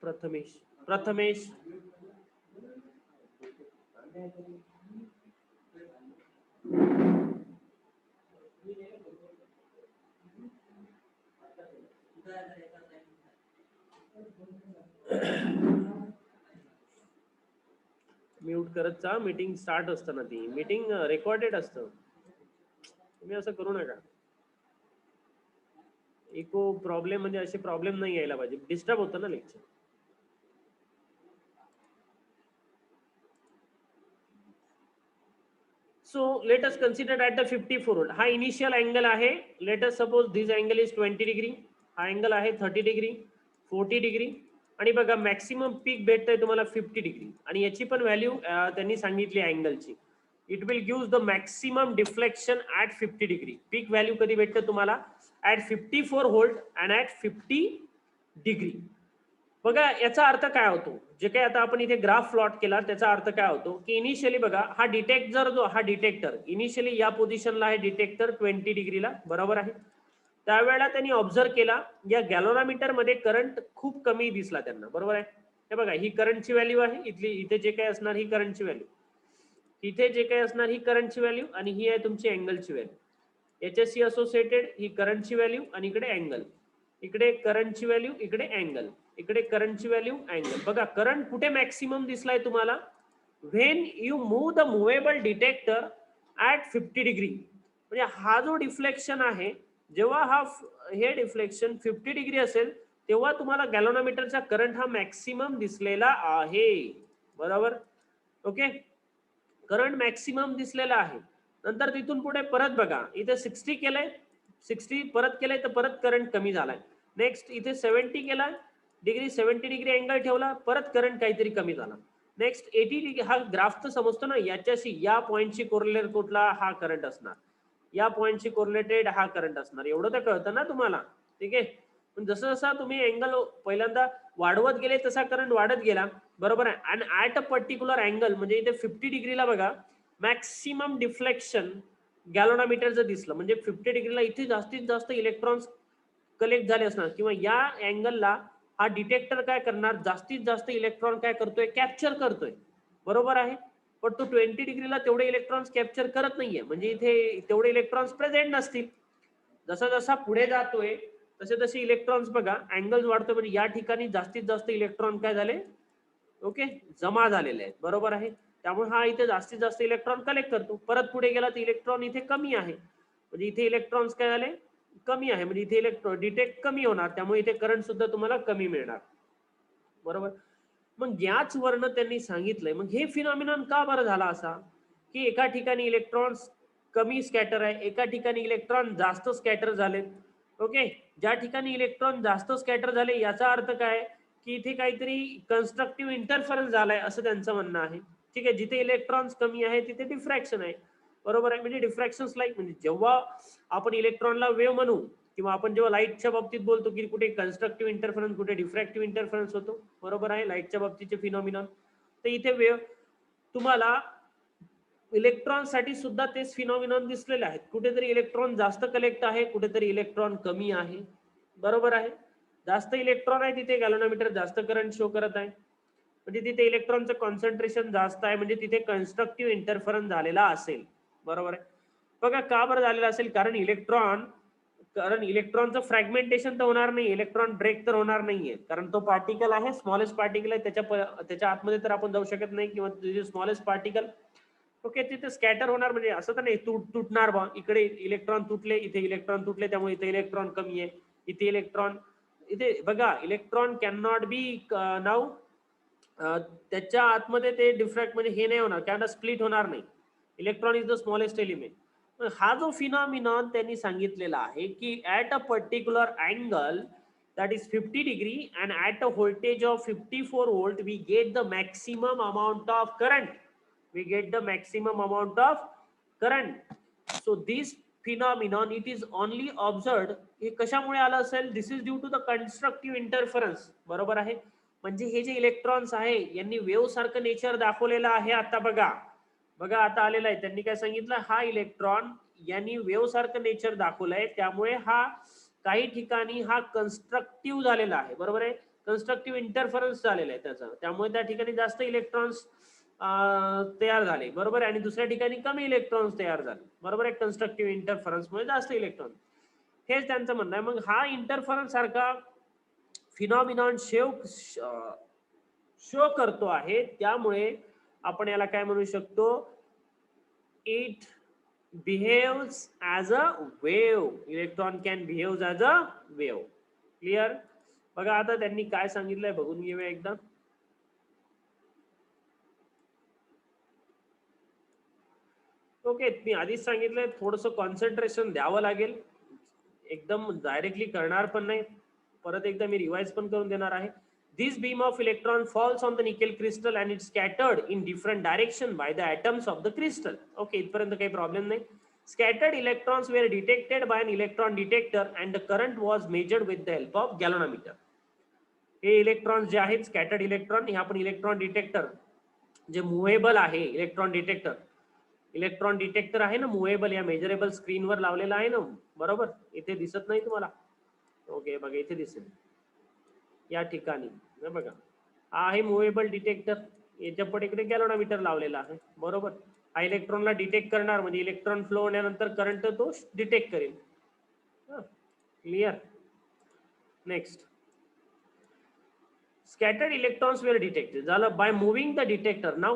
प्रथमेश म्यूट करत जा. मीटिंग स्टार्ट असतं ना, ती मीटिंग रेकॉर्डेड असतं. तुम्ही असं करू नका. इको प्रॉब्लेम म्हणजे असे प्रॉब्लेम नाही यायला पाहिजे, डिस्टर्ब होतं ना lecture. So let us consider at the 54 volt. हा इनिशियल अँगल आहे. Let us suppose this angle is 20 degree, हा अँगल आहे 30 डिग्री, 40 डिग्री, आणि बघा मॅक्सिमम पीक भेटतंय तुम्हाला 50 डिग्री, आणि याची पण व्हॅल्यू त्यांनी सांगितली अँगलची. It will give the maximum deflection at 50 degree. Peak value कधी भेटतं तुम्हाला? At 54 volt and at 50 degree. बघा याचा अर्थ काय होतो, जे काही आता आपण इथे ग्राफ प्लॉट केला त्याचा अर्थ काय होतो की इनिशियली बघा हा डिटेक्टर जो हा डिटेक्टर इनिशियली या पोझिशनला आहे, डिटेक्टर 20 डिग्रीला, बरोबर आहे. त्यावेळेला त्यांनी ऑब्झर्व केला या गॅलोनामीटर मध्ये करंट खूप कमी दिसला त्यांना, बरोबर आहे. हे बघा ही करंटची व्हॅल्यू आहे, इथली इथे जे काही असणार ही करंटची व्हॅल्यू, इथे जे काही असणार ही करंटची व्हॅल्यू, आणि ही आहे तुमची अँगलची व्हॅल्यू. याच्याशी असोसिएटेड ही करंटची व्हॅल्यू, आणि इकडे अँगल, इकडे करंटची व्हॅल्यू, इकडे अँगल, इकडे करंटची व्हॅल्यू, अँगल. बघा करंट कुठे मॅक्सिमम दिसलाय तुम्हाला? When you move the movable detector at 50 degree. म्हणजे हा जो डिफ्लेक्शन आहे, जेव्हा हा हे डिफ्लेक्शन 50 डिग्री असेल तेव्हा तुम्हाला गॅलोनोमीटरचा करंट हा मॅक्सिमम दिसलेला आहे, बरोबर. ओके, करंट मॅक्सिमम दिसलेला आहे. नंतर तिथून पुढे परत बघा इथे 60 केलंय, 60 परत केलंय तर परत करंट कमी झालाय. नेक्स्ट इथे 70 केला डिग्री, 70 डिग्री अँगल ठेवला, परत करंट काहीतरी कमी झाला. Next 80 degree. हा ग्राफ तर समजतो ना, याच्याशी या पॉईंटशी कोरिलेट कुठला हा करंट असणार, या पॉईंटशी कोरिलेटेड हा करंट असणार, एवढं तर कळतं ना तुम्हाला. ठीक आहे, पण जसं जसं तुम्ही अँगल पहिल्यांदा वाढवत गेले तसा करंट वाढत गेला, बरोबर आहे. आणि ऍट अ पर्टिक्युलर अँगल म्हणजे इथे 50 डिग्रीला बघा मॅक्सिमम डिफ्लेक्शन गॅलोनोमीटरचं दिसलं, म्हणजे 50 डिग्रीला इथे जास्तीत जास्त इलेक्ट्रॉन्स कलेक्ट झाले असणार, किंवा या अँगलला हा डिटेक्टर काय करणार, जास्तीत जास्त इलेक्ट्रॉन काय करतोय, कॅप्चर करतोय, बरोबर आहे. पण तो 20 डिग्रीला तेवढे इलेक्ट्रॉन्स कॅप्चर करत नाहीये, म्हणजे इथे तेवढे इलेक्ट्रॉन्स प्रेझेंट नसतील. जसा जसा पुढे जातोय तसे तसे इलेक्ट्रॉन्स बघा अँगल वाढतोय, म्हणजे या ठिकाणी जास्तीत जास्त इलेक्ट्रॉन काय झाले, ओके, जमा झालेले आहेत, बरोबर आहे. त्यामुळे हा इथे जास्तीत जास्त इलेक्ट्रॉन कलेक्ट करतो. परत पुढे गेला तर इलेक्ट्रॉन इथे कमी आहे, म्हणजे इथे इलेक्ट्रॉन्स काय झाले, कमी आहे, म्हणजे इथे इलेक्ट्रॉन डिटेक्ट कमी होणार, त्यामुळे इथे करंट सुद्धा तुम्हाला कमी मिळणार. बरोबर. मग याच वर्ण त्यांनी सांगितलंय, मग हे फिनॉमिनॉन का बरं झाला असा, की एका ठिकाणी इलेक्ट्रॉन्स कमी स्कॅटर आहे, एका ठिकाणी इलेक्ट्रॉन जास्त स्कॅटर झाले. ओके, ज्या ठिकाणी इलेक्ट्रॉन जास्त स्कॅटर झाले याचा अर्थ काय, की इथे काहीतरी कन्स्ट्रक्टिव्ह इंटरफरन्स झालाय असं त्यांचं म्हणणं आहे. ठीक आहे, जिथे इलेक्ट्रॉन्स कमी आहे तिथे डिफ्रॅक्शन आहे. बरोबर आहे, म्हणजे डिफ्रॅक्शन लाईक, म्हणजे जेव्हा आपण इलेक्ट्रॉनला वेव्ह म्हणू किंवा आपण जेव्हा लाईटच्या बाबतीत बोलतो की कुठे कन्स्ट्रक्टिव्ह इंटरफरन्स कुठे डिफ्रॅक्टिव्ह इंटरफरन्स होतो. बरोबर आहे, लाईटच्या बाबतीचे फिनॉमिनॉन. तर इथे वेव्ह तुम्हाला इलेक्ट्रॉन साठी सुद्धा तेच फिनॉमिनॉन दिसलेले आहेत. कुठेतरी इलेक्ट्रॉन जास्त कलेक्ट आहे, कुठेतरी इलेक्ट्रॉन कमी आहे. बरोबर आहे, जास्त इलेक्ट्रॉन आहे तिथे गॅल्व्हनोमीटर जास्त करंट शो करत आहे, म्हणजे तिथे इलेक्ट्रॉनचं कॉन्सन्ट्रेशन जास्त आहे, म्हणजे तिथे कन्स्ट्रक्टिव्ह इंटरफरन्स झालेला असेल. बरोबर आहे. बघा का बरं झालेलं असेल, कारण इलेक्ट्रॉनचं फ्रॅगमेंटेशन तर होणार नाही, इलेक्ट्रॉन ब्रेक तर होणार नाहीये, कारण तो पार्टिकल आहे, स्मॉलेस्ट पार्टिकल आहे, त्याच्या आतमध्ये तर आपण जाऊ शकत नाही, किंवा स्मॉलेस्ट पार्टिकल. ओके, तिथे स्कॅटर होणार, म्हणजे असं तर नाही तुटणार बा, इकडे इलेक्ट्रॉन तुटले, इथे इलेक्ट्रॉन तुटले, त्यामुळे इथे इलेक्ट्रॉन कमी आहे, इथे इलेक्ट्रॉन, इथे बघा electron can not be now, त्याच्या आतमध्ये ते डिफ्रॅक्ट म्हणजे हे नाही होणार, कॅन स्प्लिट होणार नाही. Electron is the smallest element. हा जो फिनॉमिनॉन त्यांनी सांगितलेला आहे की at a particular angle that is 50 degree and at a voltage of 54 volt we get the maximum amount of current. We get the maximum amount of current. So this phenomenon it is only observed, हे कशामुळे आलं असेल, this is due to the constructive interference. बरोबर आहे, म्हणजे हे जे electrons आहे यांनी वेव्ह सारखं नेचर दाखवलेलं आहे. आता बघा बघा आता आलेला आहे, त्यांनी काय सांगितलं, हा इलेक्ट्रॉन यांनी वेव्ह सारखं नेचर दाखवलंय, त्यामुळे हा काही ठिकाणी हा कन्स्ट्रक्टिव्ह झालेला आहे. बरोबर आहे, कन्स्ट्रक्टिव्ह इंटरफरन्स झालेला आहे त्याचा, त्यामुळे त्या ठिकाणी जास्त इलेक्ट्रॉन्स तयार झाले. बरोबर आहे, आणि दुसऱ्या ठिकाणी कमी इलेक्ट्रॉन्स तयार झाले. बरोबर आहे, कन्स्ट्रक्टिव्ह इंटरफरन्समुळे जास्त इलेक्ट्रॉन, हेच त्यांचं म्हणणं आहे. मग हा इंटरफरन्स सारखा फिनॉमिनॉन शो करतो आहे, त्यामुळे आपण याला काय म्हणू शकतो, it behaves as a wave. Electron can behave as a wave. Clear? बघा आता त्यांनी काय सांगितलंय बघून घेऊया एकदा. ओके, मी आधीच सांगितलंय थोडंसं कॉन्सन्ट्रेशन द्यावं लागेल, एकदम डायरेक्टली करणार पण नाही, परत एकदा मी रिवाइज पण करून देणार आहे. This beam of electron falls on the nickel crystal and it's scattered in different direction by the atoms of the crystal. Okay, इथपर्यंत काही प्रॉब्लेम नाही. Scattered electrons were detected by an electron detector and the current was measured with the help of galvanometer. हे electrons जे आहेत scattered electron, हे आपण electron detector जे movable आहे, इलेक्ट्रॉन डिटेक्टर आहे ना मुव्हेबल, या मेजरेबल स्क्रीनवर लावलेला आहे ना. बरोबर, इथे दिसत नाही तुम्हाला. ओके बघा इथे दिसेल या ठिकाणी, बघा हा आहे मुव्हेबल डिटेक्टर, याच्या पलीकडे गॅल्व्हनोमीटर लावलेला आहे. बरोबर, हा इलेक्ट्रॉनला डिटेक्ट करणार, म्हणजे इलेक्ट्रॉन फ्लो होण्यानंतर करंट तो डिटेक्ट करेल. Clear? Next, scattered electrons were detected झालं by moving the detector. Now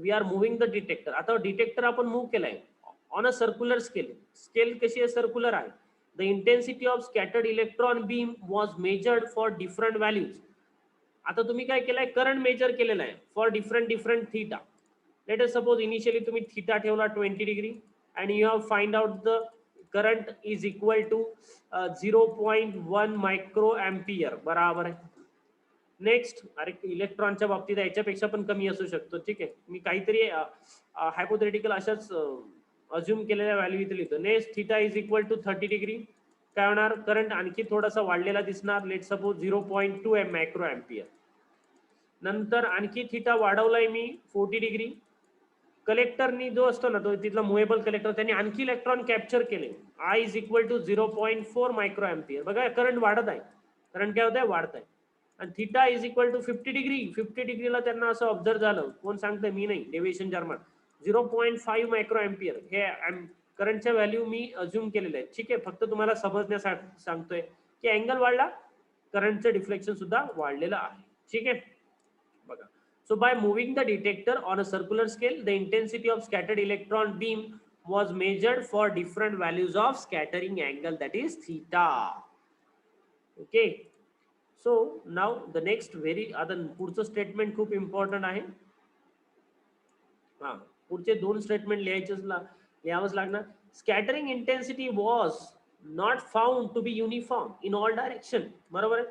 we are moving the detector. आता डिटेक्टर आपण मूव्ह केलाय on a circular scale. Scale कशी आहे, सर्क्युलर आहे. The intensity of scattered electron beam was measured for different values. आता तुम्ही काय केलंय, करंट मेजर केलेला आहे for different theta. Let us suppose initially तुम्ही थीटा ठेवला 20 degree and you have find out the current is equal to 0.1 micro ampere. बराबर आहे. नेक्स्ट, अरे इलेक्ट्रॉनच्या बाबतीत याच्यापेक्षा पण कमी असू शकतो. ठीक आहे, मी काहीतरी हायपोथेटिकल अशाच अज्युम केलेल्या व्हॅल्यू इथे लिहितो. Next, theta is equal to 30 degree, काय होणार, करंट आणखी थोडासा वाढलेला दिसणार, लेट सपोज 0.2 मायक्रो अँपियर. नंतर आणखी थीटा वाढवलाय मी 40 डिग्री. कलेक्टरनी जो असतो ना, तो तिथला मुव्हेबल कलेक्टर, त्यांनी आणखी इलेक्ट्रॉन कॅप्चर केले. I is equal to 0.4 micro ampere. बघा करंट वाढत आहे, करंट काय होत आहे, वाढत आहे. आणि theta is equal to 50 degree. 50 डिग्रीला त्यांना असं ऑब्झर्व झालं, कोण सांगतंय, मी नाही, डेव्हिएशन जर्मन, 0.5 मायक्रो अँपियर. हे करंटच्या व्हॅल्यू मी अज्युम केलेले आहेत. ठीक आहे, फक्त तुम्हाला समजण्यासाठी सांगतोय की अँगल वाढला, करंटचं डिफ्लेक्शन सुद्धा वाढलेलं आहे. ठीक आहे, बघा. So by moving the detector on a circular scale, the intensity of scattered electron beam was measured for different values of scattering angle, that is theta. Okay, so now the next very other पुढचं statement खूप important आहे. हा, पुढचे दोन statement लिहावंच लागणार. Scattering intensity was not found to be uniform in all direction. बरोबर आहे.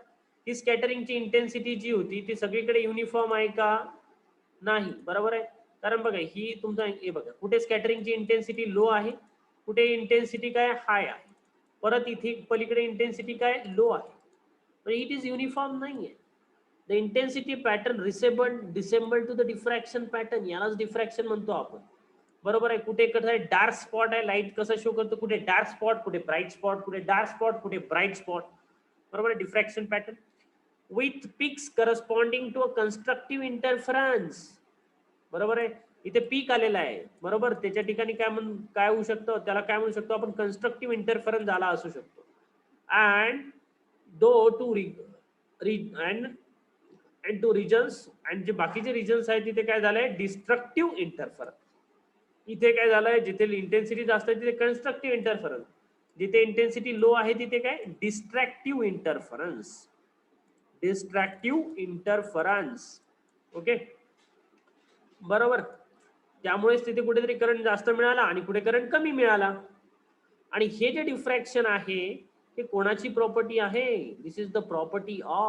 ही स्कॅटरिंगची इंटेन्सिटी जी होती ती सगळीकडे युनिफॉर्म आहे का? नाही. बरोबर आहे. कारण बघा ही तुमचा हे बघा कुठे स्कॅटरिंगची इंटेन्सिटी लो आहे, कुठे इंटेन्सिटी काय हाय आहे, परत इथे पलीकडे इंटेन्सिटी काय लो आहे. म्हणजे इट इज युनिफॉर्म नाहीये. The intensity pattern resemble to the diffraction pattern, यालाच डिफ्रॅक्शन म्हणतो आपण. बरोबर आहे. कुठे कसं डार्क स्पॉट आहे, लाईट कसं शो करतो, कुठे डार्क स्पॉट, कुठे ब्राईट स्पॉट, कुठे डार्क स्पॉट, कुठे ब्राईट स्पॉट. बरोबर आहे. Diffraction pattern with peaks corresponding to a constructive interference. बरोबर आहे. इथे पीक आलेला आहे. बरोबर, त्याच्या ठिकाणी काय होऊ शकतं, त्याला काय म्हणू शकतो आपण, कन्स्ट्रक्टिव्ह इंटरफरन्स झाला असू शकतो. And though two and two regions, and जे बाकीचे रिजन्स आहेत तिथे काय झालंय, डिस्ट्रक्टिव्ह इंटरफरन्स. इथे काय झालंय, जिथे इंटेन्सिटी जास्त आहे तिथे कन्स्ट्रक्टिव्ह इंटरफरन्स, जिथे इंटेन्सिटी लो आहे तिथे काय, destructive interference. Destructive interference. Okay, बरोबर. त्यामुळेच तिथे कुठेतरी करंट जास्त मिळाला आणि कुठे करंट कमी मिळाला. आणि हे जे डिफ्रॅक्शन आहे हे कोणाची प्रॉपर्टी आहे, दिस इज द प्रॉपर्टी ऑफ